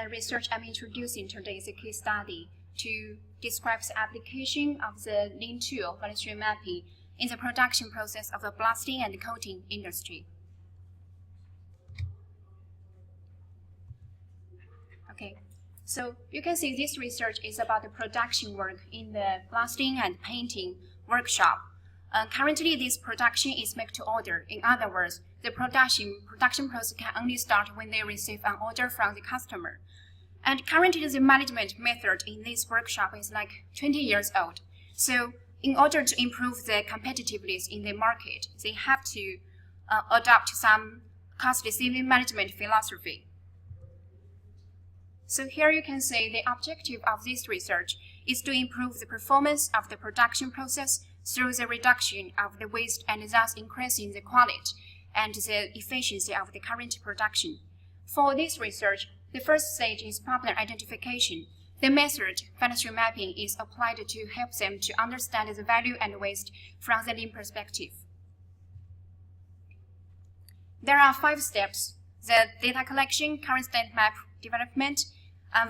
research I'm introducing today is a case study to describe the application of the Lean tool value stream mapping in the production process of the blasting and coating industry. Okay, so you can see this research is about the production work in the blasting and painting workshop. Currently, this production is made to order. In other words, the production process can only start when they receive an order from the customer. And currently, the management method in this workshop is like 20 years old. So in order to improve the competitiveness in the market, they have to adopt some cost-saving management philosophy. So here you can see the objective of this research is to improve the performance of the production process through the reduction of the waste and thus increasing the quality and the efficiency of the current production. For this research, the first stage is problem identification. The method, value stream mapping, is applied to help them to understand the value and waste from the Lean perspective. There are 5 steps: the data collection, current state map development,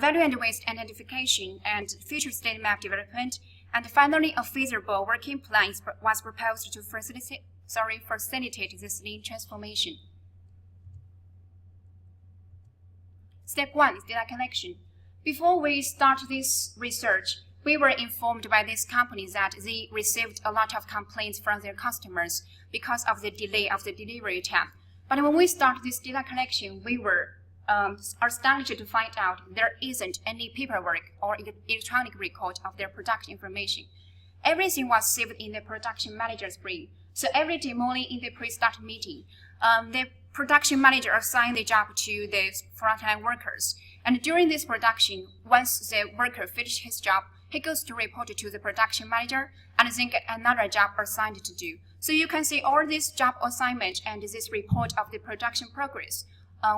value and waste identification, and future state map development, and finally a feasible working plan was proposed to facilitate this Lean transformation. Step 1 is data collection. Before we start this research, we were informed by this company that they received a lot of complaints from their customers because of the delay of the delivery time. But when we start this data collection, we were astonished to find out there isn't any paperwork or electronic record of their production information. Everything was saved in the production manager's brain. So every day morning in the pre-start meeting, the production manager assigned the job to the frontline workers. And during this production, once the worker finished his job, he goes to report to the production manager and then get another job assigned to do. So you can see all this job assignment and this report of the production progress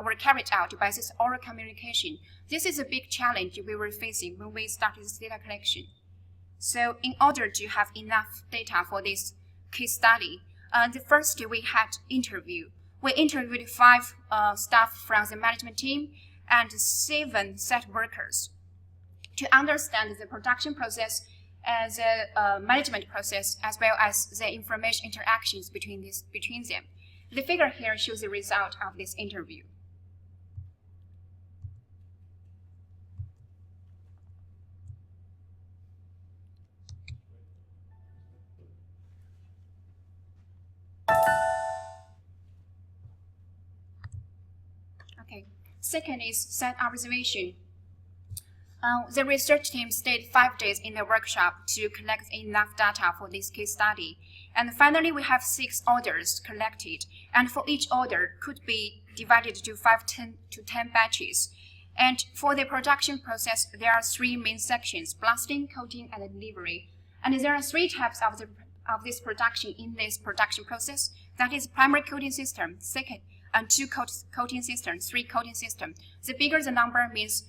were carried out by this oral communication. This is a big challenge we were facing when we started this data collection. So in order to have enough data for this case study, the first we had interview. We interviewed 5 staff from the management team and 7 set workers to understand the production process, the management process, as well as the information interactions between them. The figure here shows the result of this interview. Okay. Second is set observation. The research team stayed 5 days in the workshop to collect enough data for this case study. And finally, we have 6 orders collected. And for each order could be divided to 10 batches. And for the production process, there are 3 main sections: blasting, coating, and delivery. And there are 3 types of this production in this production process. That is primary coating system, second, and 2 coating systems, 3 coating systems. The bigger the number means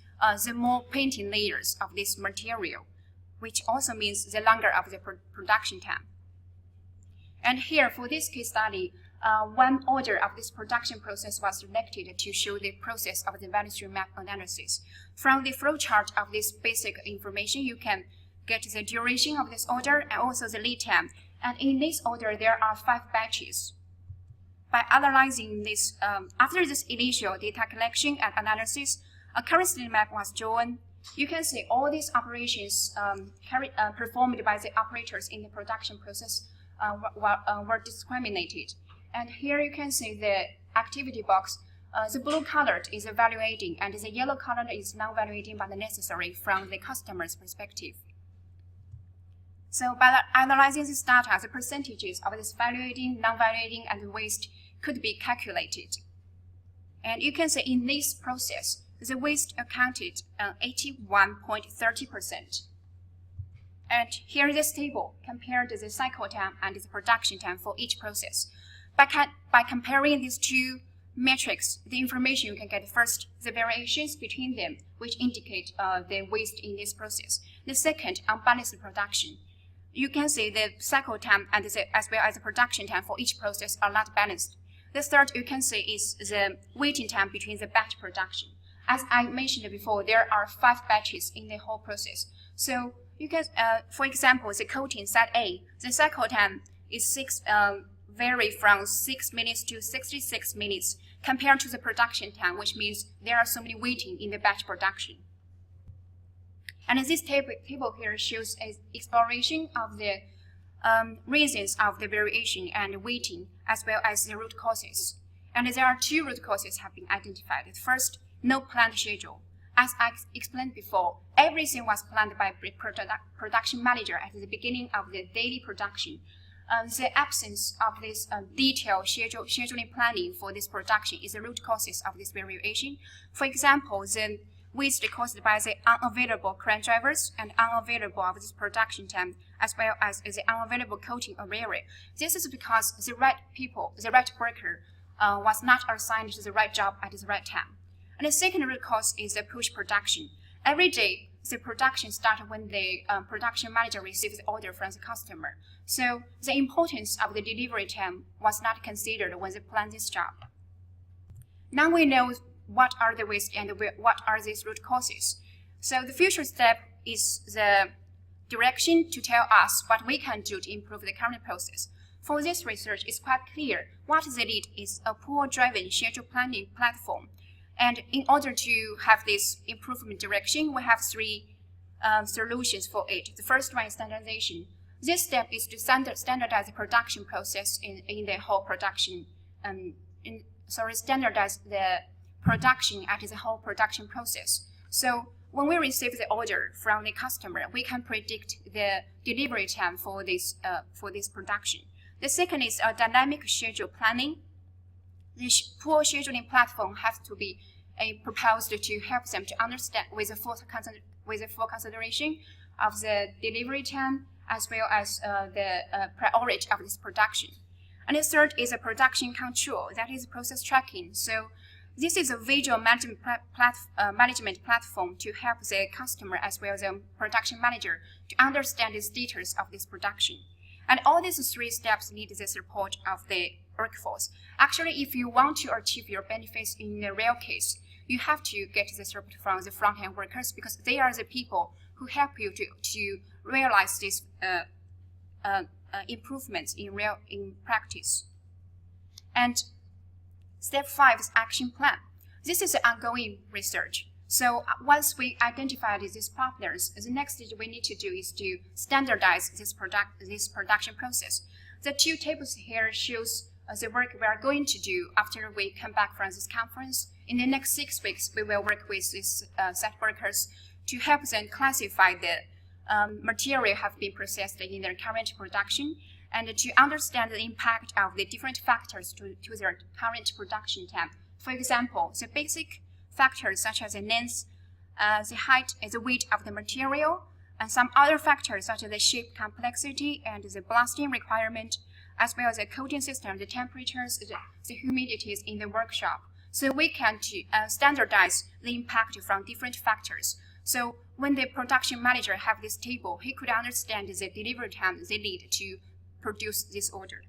the more painting layers of this material, which also means the longer of the production time. And here for this case study, 1 order of this production process was selected to show the process of the value stream map analysis. From the flowchart of this basic information, you can get the duration of this order and also the lead time. And in this order, there are 5 batches. By analyzing this, after this initial data collection and analysis, a current state map was drawn. You can see all these operations performed by the operators in the production process were discriminated. And here you can see the activity box. The blue colored is evaluating, and the yellow colored is non-evaluating but necessary from the customer's perspective. So by analyzing this data, the percentages of this evaluating, non-evaluating, and waste could be calculated. And you can see in this process, the waste accounted 81.30%. And here is this table compared the cycle time and the production time for each process. By comparing these 2 metrics, the information you can get: first, the variations between them, which indicate the waste in this process. The second, unbalanced production. You can see the cycle time and as well as the production time for each process are not balanced. The third you can see is the waiting time between the batch production. As I mentioned before, there are 5 batches in the whole process. So you can, for example, the coating set A, the cycle time is vary from 6 minutes to 66 minutes compared to the production time, which means there are so many waiting in the batch production. And this table here shows an exploration of the reasons of the variation and waiting, as well as the root causes. And there are 2 root causes have been identified. First, no planned schedule. As I explained before, everything was planned by the production manager at the beginning of the daily production. The absence of this detailed scheduling planning for this production is the root causes of this variation. For example, the waste caused by the unavailable crane drivers and unavailable of this production time, as well as the unavailable coating area. This is because the right worker was not assigned to the right job at the right time. And the second root cause is the push production. Every day, the production starts when the production manager receives the order from the customer. So the importance of the delivery time was not considered when they planned this job. Now we know what are the waste and what are these root causes. So the future step is the direction to tell us what we can do to improve the current process. For this research, it's quite clear what they need is a pool-driven schedule planning platform. And in order to have this improvement direction, we have 3 solutions for it. The first one is standardization. This step is to standardize the production process in the whole production. Standardize the production at the whole production process. So when we receive the order from the customer, we can predict the delivery time for this production. The second is a dynamic schedule planning. The pool scheduling platform has to be proposed to help them to understand with the full consideration of the delivery time as well as the priority of this production. And the third is a production control, that is process tracking. So this is a visual management platform to help the customer as well as the production manager to understand the status of this production. And all these 3 steps need the support of the workforce. Actually, if you want to achieve your benefits in the real case, you have to get the support from the front-end workers because they are the people who help you to realize these improvements in practice. And step 5 is action plan. This is an ongoing research. So once we identified these partners, the next thing we need to do is to standardize this production process. The 2 tables here shows the work we are going to do after we come back from this conference. In the next 6 weeks, we will work with these site workers to help them classify the material have been processed in their current production and to understand the impact of the different factors to their current production time. For example, the basic factors such as the length, the height, and the weight of the material, and some other factors such as the shape complexity and the blasting requirement, as well as the coating system, the temperatures, the humidities in the workshop. So we can standardize the impact from different factors. So when the production manager have this table, he could understand the delivery time they need to produce this order.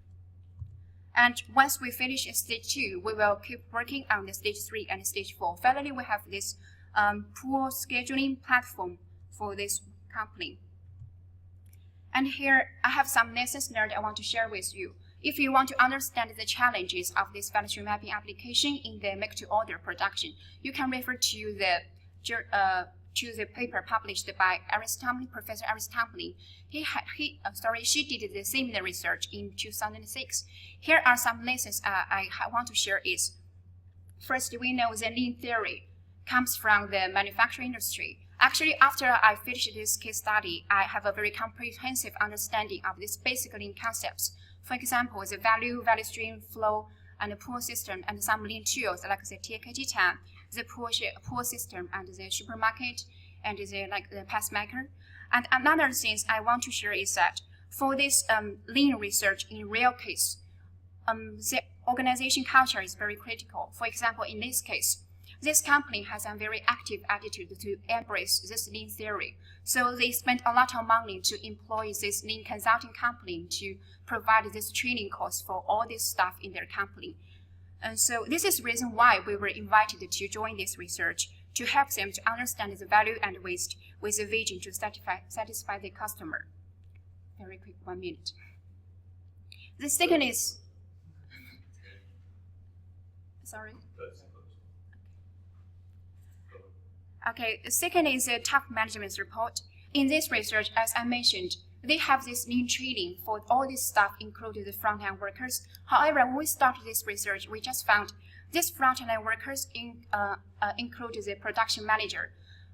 And once we finish stage 2, we will keep working on the stage 3 and stage 4. Finally, we have this pool scheduling platform for this company. And here, I have some lessons learned I want to share with you. If you want to understand the challenges of this value stream mapping application in the make-to-order production, you can refer to the paper published by Professor Iris Tomlin. She did the similar research in 2006. Here are some lessons I want to share is, first, we know the lean theory comes from the manufacturing industry. Actually, after I finished this case study, I have a very comprehensive understanding of these basic lean concepts. For example, the value stream, flow, and the pool system, and some lean tools like the TKT10, the pool system, and the supermarket, and the pass maker. And another thing I want to share is that for this lean research in real case, the organization culture is very critical. For example, in this case, this company has a very active attitude to embrace this lean theory. So they spent a lot of money to employ this lean consulting company to provide this training course for all this staff in their company. And so this is the reason why we were invited to join this research to help them to understand the value and waste with a vision to satisfy the customer. Very quick, 1 minute. The second is, sorry. Okay, the second is a top management report. In this research, as I mentioned, they have this new training for all this staff, including the front-end workers. However, when we started this research, we just found these front-end workers include the production manager.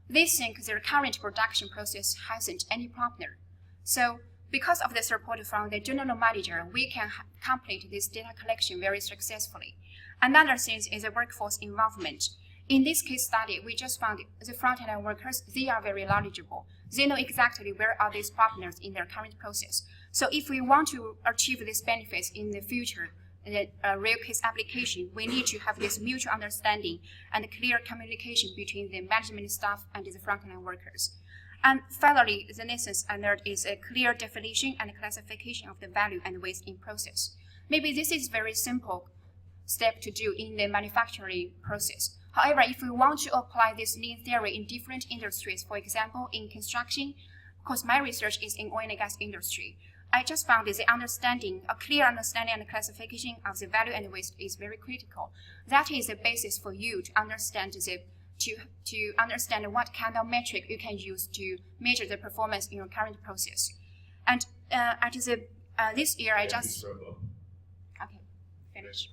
They think their current production process hasn't any problem. So because of this report from the general manager, we can complete this data collection very successfully. Another thing is the workforce involvement. In this case study, we just found the front-end workers, they are very knowledgeable. They know exactly where are these partners in their current process. So if we want to achieve these benefits in the future, the real case application, we need to have this mutual understanding and clear communication between the management staff and the front-end workers. And finally, the next standard is a clear definition and classification of the value and waste in process. Maybe this is very simple step to do in the manufacturing process. However, if we want to apply this lean theory in different industries, for example, in construction, because my research is in oil and gas industry, I just found that a clear understanding and classification of the value and waste is very critical. That is the basis for you to understand to understand what kind of metric you can use to measure the performance in your current process. And this year, I just... Okay, finish.